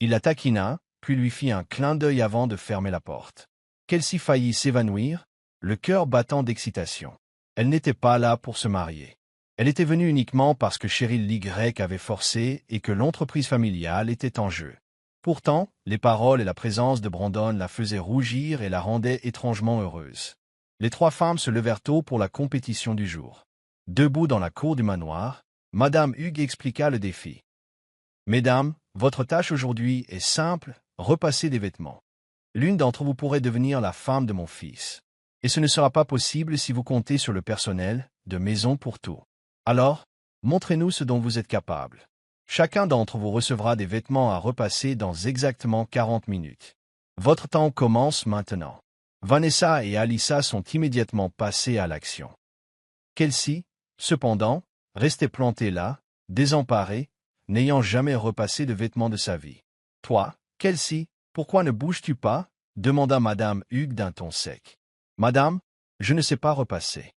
Il la taquina, puis lui fit un clin d'œil avant de fermer la porte. Kelsey faillit s'évanouir, le cœur battant d'excitation. Elle n'était pas là pour se marier. Elle était venue uniquement parce que Cheryl Y avait forcé et que l'entreprise familiale était en jeu. Pourtant, les paroles et la présence de Brandon la faisaient rougir et la rendaient étrangement heureuse. Les trois femmes se levèrent tôt pour la compétition du jour. Debout dans la cour du manoir, Madame Hughes expliqua le défi. « Mesdames, votre tâche aujourd'hui est simple, repasser des vêtements. L'une d'entre vous pourrait devenir la femme de mon fils. Et ce ne sera pas possible si vous comptez sur le personnel de maison pour tout. Alors, montrez-nous ce dont vous êtes capable. Chacun d'entre vous recevra des vêtements à repasser dans exactement 40 minutes. Votre temps commence maintenant. » Vanessa et Alyssa sont immédiatement passées à l'action. Kelsey, cependant, restait plantée là, désemparée, n'ayant jamais repassé de vêtements de sa vie. « Toi, Kelsey, pourquoi ne bouges-tu pas ?» demanda Madame Hughes d'un ton sec. « Madame, je ne sais pas repasser.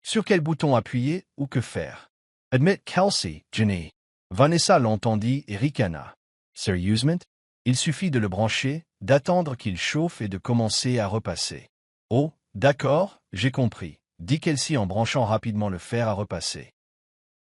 Sur quel bouton appuyer ou que faire ?»« Admit Kelsey, Jenny. » Vanessa l'entendit et ricana. « Sérieusement? Il suffit de le brancher, d'attendre qu'il chauffe et de commencer à repasser. »« Oh, d'accord, j'ai compris. » dit Kelsey en branchant rapidement le fer à repasser.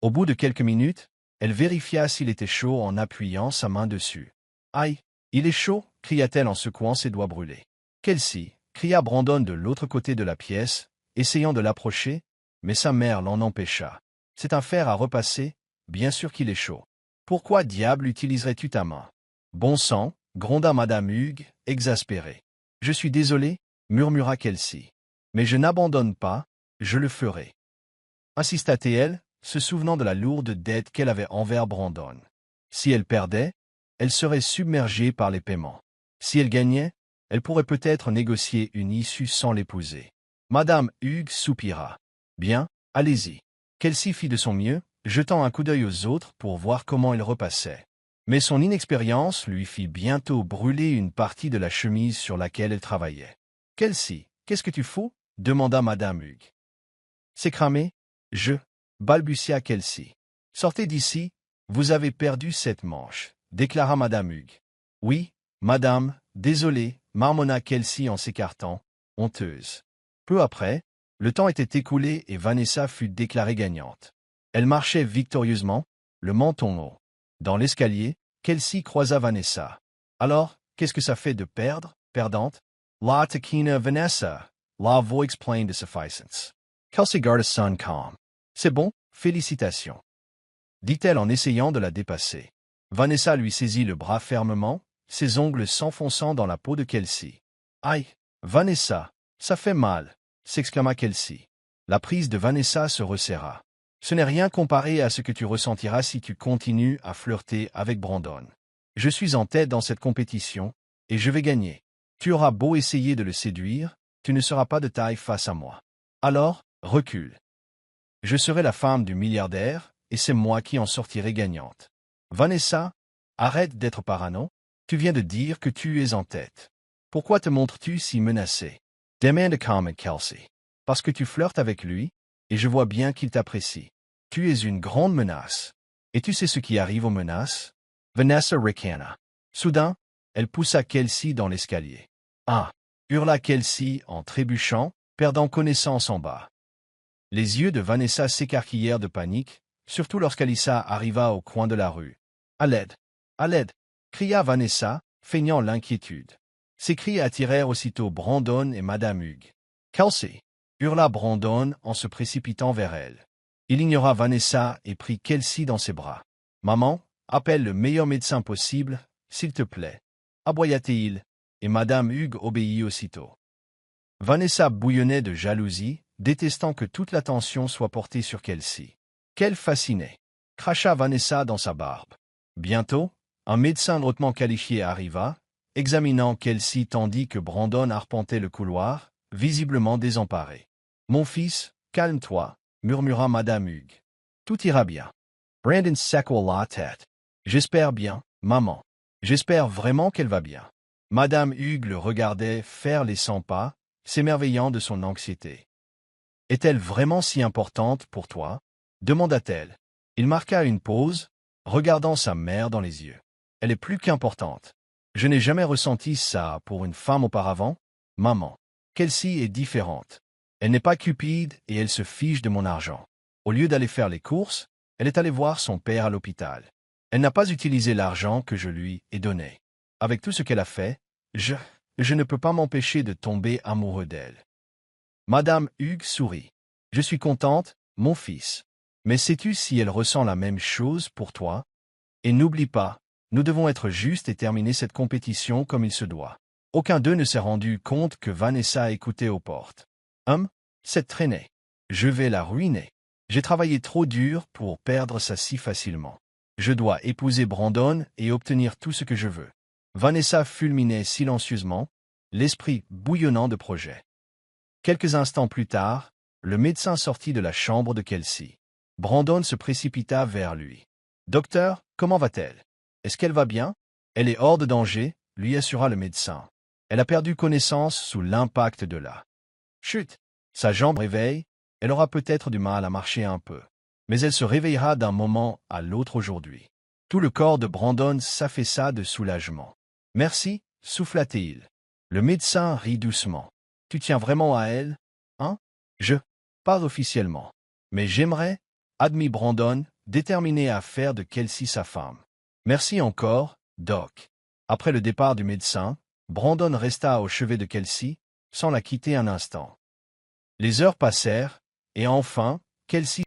Au bout de quelques minutes, elle vérifia s'il était chaud en appuyant sa main dessus. « Aïe, il est chaud !» cria-t-elle en secouant ses doigts brûlés. « Kelsey !» cria Brandon de l'autre côté de la pièce, essayant de l'approcher, mais sa mère l'en empêcha. « C'est un fer à repasser, bien sûr qu'il est chaud. Pourquoi diable utiliserais-tu ta main ?»« Bon sang !» gronda Madame Hughes, exaspérée. « Je suis désolée, » murmura Kelsey. « Mais je n'abandonne pas, je le ferai. » Insista-t-elle, se souvenant de la lourde dette qu'elle avait envers Brandon. Si elle perdait, elle serait submergée par les paiements. Si elle gagnait, elle pourrait peut-être négocier une issue sans l'épouser. Madame Hughes soupira. « Bien, allez-y. » Kelsey fit de son mieux, jetant un coup d'œil aux autres pour voir comment il repassait. Mais son inexpérience lui fit bientôt brûler une partie de la chemise sur laquelle elle travaillait. « Kelsey, qu'est-ce que tu fous ?» demanda Madame Hughes. « C'est cramé, balbutia Kelsey. « Sortez d'ici, vous avez perdu cette manche, » déclara Madame Hughes. « Oui, madame, désolé, marmonna Kelsey en s'écartant, honteuse. Peu après, le temps était écoulé et Vanessa fut déclarée gagnante. Elle marchait victorieusement, le menton haut. Dans l'escalier, Kelsey croisa Vanessa. « Alors, qu'est-ce que ça fait de perdre, perdante ?»« La taquina Vanessa. » La voix explained de sufficence. Kelsey garda son calme. « C'est bon, félicitations. » dit-elle en essayant de la dépasser. Vanessa lui saisit le bras fermement, ses ongles s'enfonçant dans la peau de Kelsey. « Aïe, Vanessa, ça fait mal !» s'exclama Kelsey. La prise de Vanessa se resserra. « Ce n'est rien comparé à ce que tu ressentiras si tu continues à flirter avec Brandon. Je suis en tête dans cette compétition, et je vais gagner. Tu auras beau essayer de le séduire, tu ne seras pas de taille face à moi. Alors, recule. Je serai la femme du milliardaire, et c'est moi qui en sortirai gagnante. Vanessa, arrête d'être parano. Tu viens de dire que tu es en tête. Pourquoi te montres-tu si menacée? Demande calme Kelsey. Parce que tu flirtes avec lui, et je vois bien qu'il t'apprécie. Tu es une grande menace. Et tu sais ce qui arrive aux menaces? Vanessa ricana. Soudain, elle poussa Kelsey dans l'escalier. « Ah !» hurla Kelsey en trébuchant, perdant connaissance en bas. Les yeux de Vanessa s'écarquillèrent de panique, surtout lorsqu'Alyssa arriva au coin de la rue. « À l'aide! À l'aide !» cria Vanessa, feignant l'inquiétude. Ces cris attirèrent aussitôt Brandon et Madame Hughes. « Kelsey !» hurla Brandon en se précipitant vers elle. Il ignora Vanessa et prit Kelsey dans ses bras. « Maman, appelle le meilleur médecin possible, s'il te plaît. » aboya-t-il, et Madame Hughes obéit aussitôt. Vanessa bouillonnait de jalousie, détestant que toute l'attention soit portée sur Kelsey. Qu'elle fascinait! Cracha Vanessa dans sa barbe. Bientôt, un médecin hautement qualifié arriva, examinant Kelsey tandis que Brandon arpentait le couloir, visiblement désemparé. « Mon fils, calme-toi, » murmura Madame Hughes. « Tout ira bien. » Brandon secoua la tête. « J'espère bien, maman. J'espère vraiment qu'elle va bien. » Madame Hughes le regardait faire les 100 pas, s'émerveillant de son anxiété. « Est-elle vraiment si importante pour toi ?» demanda-t-elle. Il marqua une pause, regardant sa mère dans les yeux. « Elle est plus qu'importante. Je n'ai jamais ressenti ça pour une femme auparavant, maman. Kelsey est différente. Elle n'est pas cupide et elle se fiche de mon argent. Au lieu d'aller faire les courses, elle est allée voir son père à l'hôpital. Elle n'a pas utilisé l'argent que je lui ai donné. Avec tout ce qu'elle a fait, je ne peux pas m'empêcher de tomber amoureux d'elle. » Madame Hughes sourit. « Je suis contente, mon fils. Mais sais-tu si elle ressent la même chose pour toi? Et n'oublie pas, nous devons être justes et terminer cette compétition comme il se doit. » Aucun d'eux ne s'est rendu compte que Vanessa écoutait aux portes. « Cette traînée. Je vais la ruiner. J'ai travaillé trop dur pour perdre ça si facilement. Je dois épouser Brandon et obtenir tout ce que je veux. » Vanessa fulminait silencieusement, l'esprit bouillonnant de projets. Quelques instants plus tard, le médecin sortit de la chambre de Kelsey. Brandon se précipita vers lui. « Docteur, comment va-t-elle? Est-ce qu'elle va bien? » « Elle est hors de danger, » lui assura le médecin. « Elle a perdu connaissance sous l'impact de la chute. Sa jambe réveille, elle aura peut-être du mal à marcher un peu. Mais elle se réveillera d'un moment à l'autre aujourd'hui. » Tout le corps de Brandon s'affaissa de soulagement. « Merci, » souffla-t-il. Le médecin rit doucement. « Tu tiens vraiment à elle, hein? »« Pas officiellement. Mais j'aimerais, » admit Brandon, déterminé à faire de Kelsey sa femme. « Merci encore, Doc. » Après le départ du médecin, Brandon resta au chevet de Kelsey, sans la quitter un instant. Les heures passèrent, et enfin, Kelsey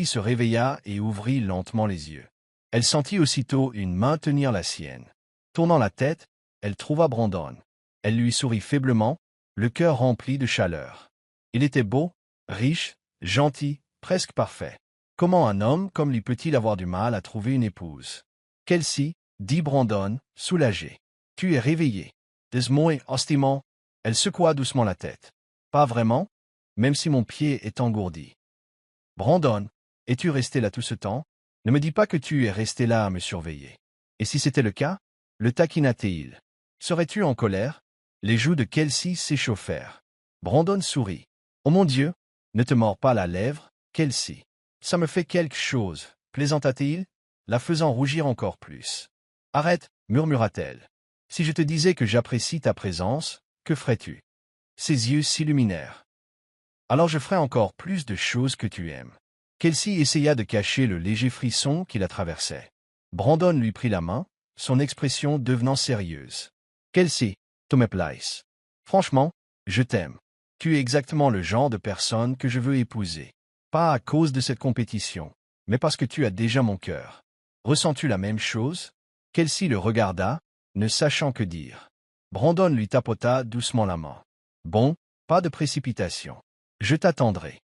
se réveilla et ouvrit lentement les yeux. Elle sentit aussitôt une main tenir la sienne. Tournant la tête, elle trouva Brandon. Elle lui sourit faiblement, le cœur rempli de chaleur. Il était beau, riche, gentil, presque parfait. Comment un homme comme lui peut-il avoir du mal à trouver une épouse? « Kelsey, » dit Brandon, soulagé. « Tu es réveillée. » Desmoulins hostillement, elle secoua doucement la tête. « Pas vraiment, même si mon pied est engourdi. »« Brandon, es-tu resté là tout ce temps? Ne me dis pas que tu es resté là à me surveiller. » Et si c'était le cas, le taquina-t-il. Serais-tu en colère? Les joues de Kelsey s'échauffèrent. Brandon sourit. « Oh mon Dieu, ne te mords pas la lèvre, Kelsey. Ça me fait quelque chose, plaisanta-t-il, la faisant rougir encore plus. « Arrête, murmura-t-elle. Si je te disais que j'apprécie ta présence, que ferais-tu? » Ses yeux s'illuminèrent. « Alors je ferai encore plus de choses que tu aimes. » Kelsey essaya de cacher le léger frisson qui la traversait. Brandon lui prit la main, son expression devenant sérieuse. « Kelsey, tu me plais. Franchement, je t'aime. Tu es exactement le genre de personne que je veux épouser. Pas à cause de cette compétition, mais parce que tu as déjà mon cœur. Ressens-tu la même chose? » Kelsey le regarda, ne sachant que dire. Brandon lui tapota doucement la main. « Bon, pas de précipitation. Je t'attendrai.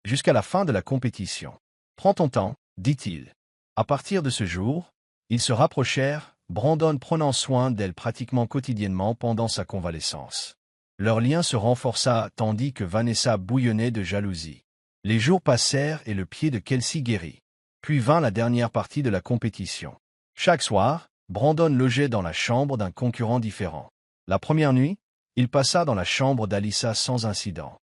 Jusqu'à la fin de la compétition. Prends ton temps, » dit-il. À partir de ce jour, ils se rapprochèrent, Brandon prenant soin d'elle pratiquement quotidiennement pendant sa convalescence. Leur lien se renforça tandis que Vanessa bouillonnait de jalousie. Les jours passèrent et le pied de Kelsey guérit. Puis vint la dernière partie de la compétition. Chaque soir, Brandon logeait dans la chambre d'un concurrent différent. La première nuit, il passa dans la chambre d'Alyssa sans incident.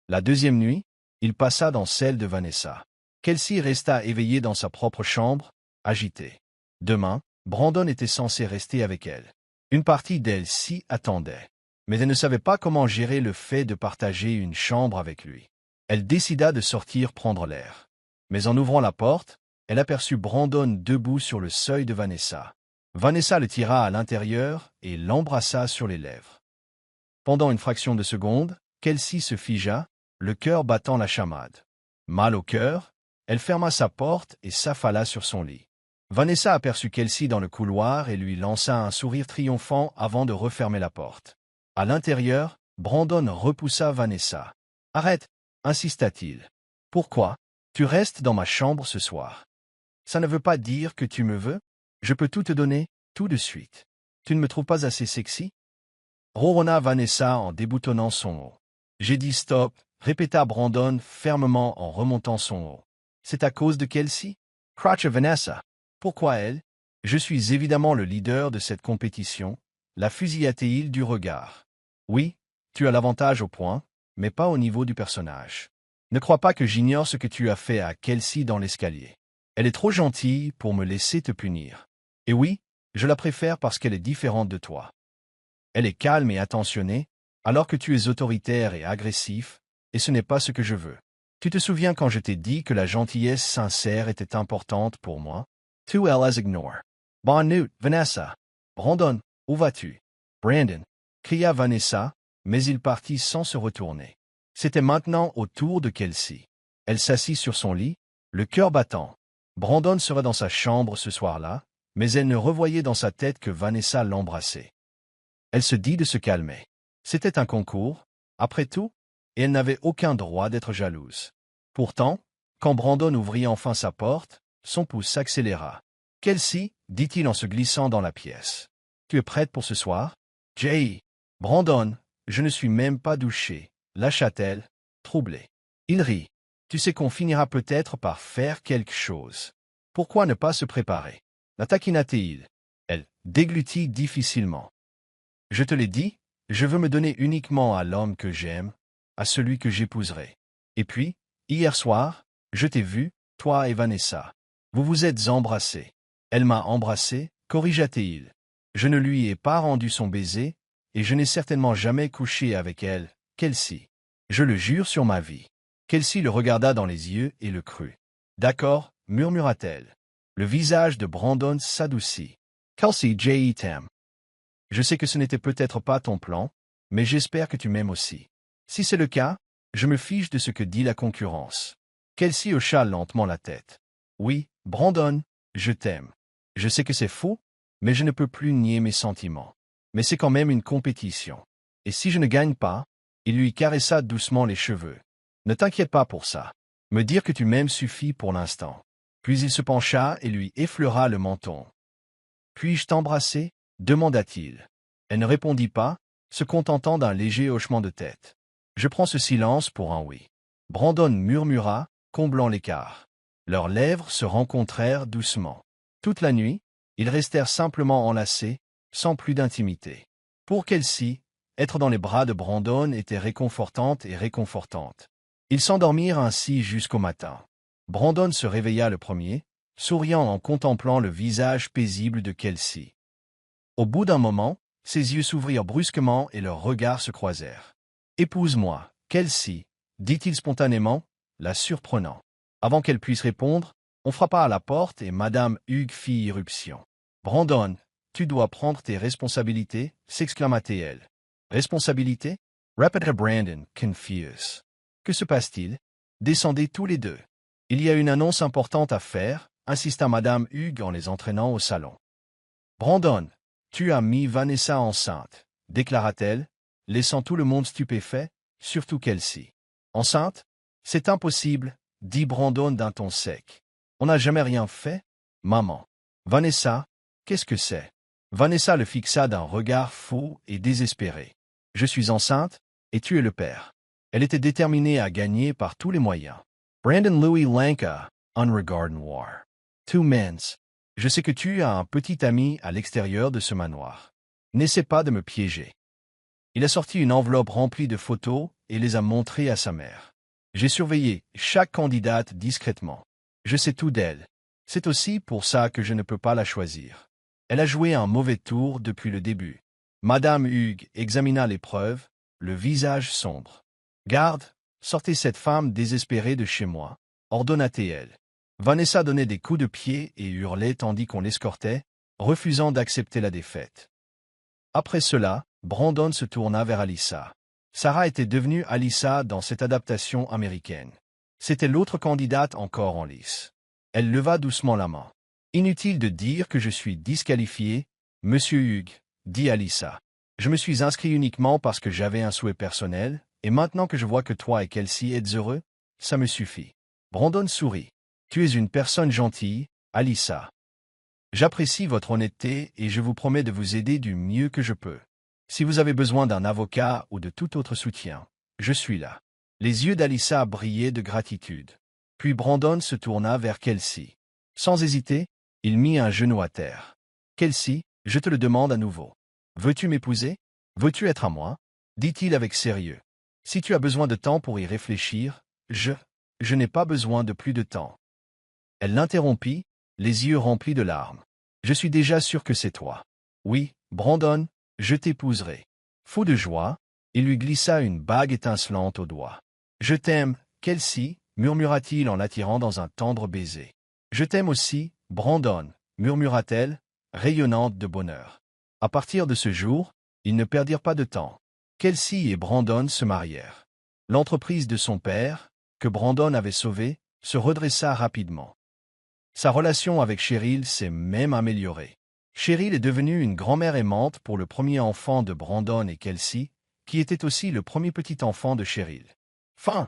La deuxième nuit, il passa dans celle de Vanessa. Kelsey resta éveillée dans sa propre chambre, agitée. Demain, Brandon était censé rester avec elle. Une partie d'elle s'y attendait. Mais elle ne savait pas comment gérer le fait de partager une chambre avec lui. Elle décida de sortir prendre l'air. Mais en ouvrant la porte, elle aperçut Brandon debout sur le seuil de Vanessa. Vanessa le tira à l'intérieur et l'embrassa sur les lèvres. Pendant une fraction de seconde, Kelsey se figea, le cœur battant la chamade. Mal au cœur, elle ferma sa porte et s'affala sur son lit. Vanessa aperçut Kelsey dans le couloir et lui lança un sourire triomphant avant de refermer la porte. À l'intérieur, Brandon repoussa Vanessa. « Arrête !» insista-t-il. « Pourquoi? Tu restes dans ma chambre ce soir. Ça ne veut pas dire que tu me veux? Je peux tout te donner, tout de suite. Tu ne me trouves pas assez sexy? » Ronronna Vanessa en déboutonnant son haut. « J'ai dit stop », répéta Brandon fermement en remontant son haut. « C'est à cause de Kelsey? » Crotch Vanessa. « Pourquoi elle? Je suis évidemment le leader de cette compétition, » la fusilla-t-il du regard. « Oui, tu as l'avantage au point, mais pas au niveau du personnage. Ne crois pas que j'ignore ce que tu as fait à Kelsey dans l'escalier. Elle est trop gentille pour me laisser te punir. Et oui, je la préfère parce qu'elle est différente de toi. Elle est calme et attentionnée, alors que tu es autoritaire et agressif, et ce n'est pas ce que je veux. Tu te souviens quand je t'ai dit que la gentillesse sincère était importante pour moi? Tu les ignores. Bonne nuit, Vanessa. Brandon, où vas-tu? Brandon, cria Vanessa, mais il partit sans se retourner. C'était maintenant au tour de Kelsey. Elle s'assit sur son lit, le cœur battant. Brandon serait dans sa chambre ce soir-là, mais elle ne revoyait dans sa tête que Vanessa l'embrassait. Elle se dit de se calmer. C'était un concours, après tout, et elle n'avait aucun droit d'être jalouse. Pourtant, quand Brandon ouvrit enfin sa porte, son pouce s'accéléra. « Kelsey, dit-il en se glissant dans la pièce. Tu es prête pour ce soir? Jay. Brandon, je ne suis même pas douché, lâcha-t-elle, troublée. Il rit. Tu sais qu'on finira peut-être par faire quelque chose. Pourquoi ne pas se préparer? La taquina-t-il. Elle déglutit difficilement. Je te l'ai dit, je veux me donner uniquement à l'homme que j'aime, à celui que j'épouserai. Et puis, hier soir, je t'ai vu, toi et Vanessa. Vous vous êtes embrassés. Elle m'a embrassé, corrigea-t-il. Je ne lui ai pas rendu son baiser, et je n'ai certainement jamais couché avec elle, Kelsey. Je le jure sur ma vie. Kelsey le regarda dans les yeux et le crut. D'accord, murmura-t-elle. Le visage de Brandon s'adoucit. Kelsey J. t'aime. Je sais que ce n'était peut-être pas ton plan, mais j'espère que tu m'aimes aussi. Si c'est le cas, je me fiche de ce que dit la concurrence. Kelsey hocha lentement la tête. Oui, Brandon, je t'aime. Je sais que c'est faux, mais je ne peux plus nier mes sentiments. Mais c'est quand même une compétition. Et si je ne gagne pas, il lui caressa doucement les cheveux. Ne t'inquiète pas pour ça. Me dire que tu m'aimes suffit pour l'instant. Puis il se pencha et lui effleura le menton. Puis-je t'embrasser? Demanda-t-il. Elle ne répondit pas, se contentant d'un léger hochement de tête. Je prends ce silence pour un oui. Brandon murmura, comblant l'écart. Leurs lèvres se rencontrèrent doucement. Toute la nuit, ils restèrent simplement enlacés, sans plus d'intimité. Pour Kelsey, être dans les bras de Brandon était réconfortante et réconfortante. Ils s'endormirent ainsi jusqu'au matin. Brandon se réveilla le premier, souriant en contemplant le visage paisible de Kelsey. Au bout d'un moment, ses yeux s'ouvrirent brusquement et leurs regards se croisèrent. « Épouse-moi, Kelsey, dit-il spontanément, la surprenant. Avant qu'elle puisse répondre, on frappa à la porte et Madame Hughes fit irruption. « Brandon, tu dois prendre tes responsabilités, s'exclama-t-elle. « Responsabilités? Répéta Brandon, confuse. Que se passe-t-il? Descendez tous les deux. Il y a une annonce importante à faire, insista Madame Hughes en les entraînant au salon. Brandon, tu as mis Vanessa enceinte, déclara-t-elle, laissant tout le monde stupéfait, surtout Kelsey. Enceinte? C'est impossible, dit Brandon d'un ton sec. On n'a jamais rien fait, maman. Vanessa, qu'est-ce que c'est? Vanessa le fixa d'un regard faux et désespéré. Je suis enceinte, et tu es le père. Elle était déterminée à gagner par tous les moyens. Brandon Louis Lanka, Unregard Noir. Two Men's. Je sais que tu as un petit ami à l'extérieur de ce manoir. N'essaie pas de me piéger. Il a sorti une enveloppe remplie de photos et les a montrées à sa mère. J'ai surveillé chaque candidate discrètement. Je sais tout d'elle. C'est aussi pour ça que je ne peux pas la choisir. Elle a joué un mauvais tour depuis le début. Madame Hughes examina les preuves, le visage sombre. Garde, sortez cette femme désespérée de chez moi, ordonna-t-elle. Vanessa donnait des coups de pied et hurlait tandis qu'on l'escortait, refusant d'accepter la défaite. Après cela, Brandon se tourna vers Alyssa. Sarah était devenue Alyssa dans cette adaptation américaine. C'était l'autre candidate encore en lice. Elle leva doucement la main. « Inutile de dire que je suis disqualifié, Monsieur Hughes, dit Alyssa. Je me suis inscrit uniquement parce que j'avais un souhait personnel, et maintenant que je vois que toi et Kelsey êtes heureux, ça me suffit. » Brandon sourit. « Tu es une personne gentille, Alyssa. J'apprécie votre honnêteté et je vous promets de vous aider du mieux que je peux. Si vous avez besoin d'un avocat ou de tout autre soutien, je suis là. » Les yeux d'Alyssa brillaient de gratitude. Puis Brandon se tourna vers Kelsey. Sans hésiter, il mit un genou à terre. « Kelsey, je te le demande à nouveau. Veux-tu m'épouser? Veux-tu être à moi? » dit-il avec sérieux. « Si tu as besoin de temps pour y réfléchir, je n'ai pas besoin de plus de temps. » Elle l'interrompit, les yeux remplis de larmes. « Je suis déjà sûr que c'est toi. Oui, Brandon, je t'épouserai. » Fou de joie, il lui glissa une bague étincelante au doigt. « Je t'aime, Kelsey, murmura-t-il en l'attirant dans un tendre baiser. « Je t'aime aussi, Brandon, murmura-t-elle, rayonnante de bonheur. » À partir de ce jour, ils ne perdirent pas de temps. Kelsey et Brandon se marièrent. L'entreprise de son père, que Brandon avait sauvée, se redressa rapidement. Sa relation avec Cheryl s'est même améliorée. Cheryl est devenue une grand-mère aimante pour le premier enfant de Brandon et Kelsey, qui était aussi le premier petit enfant de Cheryl. Fin.